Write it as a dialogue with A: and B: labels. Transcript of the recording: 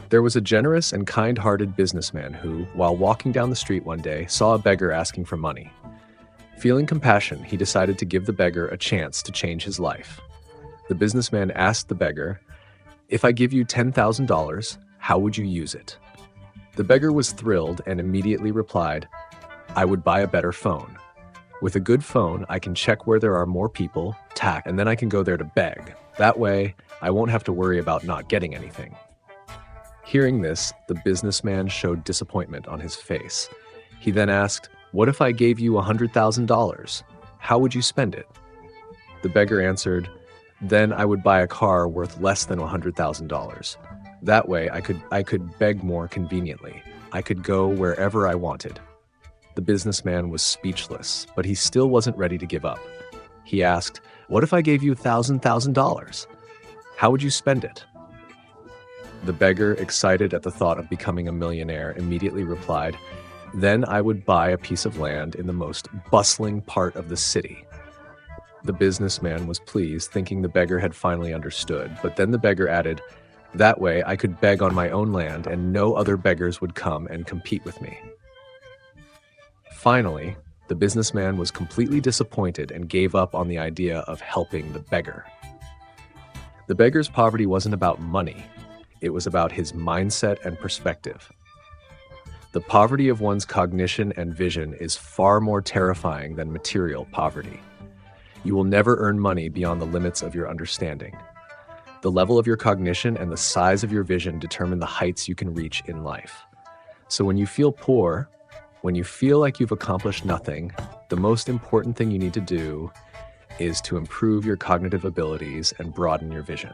A: There was a generous and kind-hearted businessman who, while walking down the street one day, saw a beggar asking for money. Feeling compassion, he decided to give the beggar a chance to change his life. The businessman asked the beggar, "If I give you $10,000, how would you use it?" The beggar was thrilled and immediately replied, "I would buy a better phone. With a good phone, I can check where there are more people, and then I can go there to beg. That way, I won't have to worry about not getting anything." Hearing this, the businessman showed disappointment on his face. He then asked, "What if I gave you $100,000? How would you spend it?" The beggar answered, "Then I would buy a car worth less than $100,000. That way, I could beg more conveniently. I could go wherever I wanted." The businessman was speechless, but he still wasn't ready to give up. He asked, "What if I gave you $1,000? How would you spend it?" The beggar, excited at the thought of becoming a millionaire, immediately replied, "Then I would buy a piece of land in the most bustling part of the city." The businessman was pleased, thinking the beggar had finally understood, but then the beggar added, "That way I could beg on my own land and no other beggars would come and compete with me." Finally, the businessman was completely disappointed and gave up on the idea of helping the beggar. The beggar's poverty wasn't about money. It was about his mindset and perspective. The poverty of one's cognition and vision is far more terrifying than material poverty. You will never earn money beyond the limits of your understanding. The level of your cognition and the size of your vision determine the heights you can reach in life. So when you feel poor, when you feel like you've accomplished nothing, the most important thing you need to do is to improve your cognitive abilities and broaden your vision.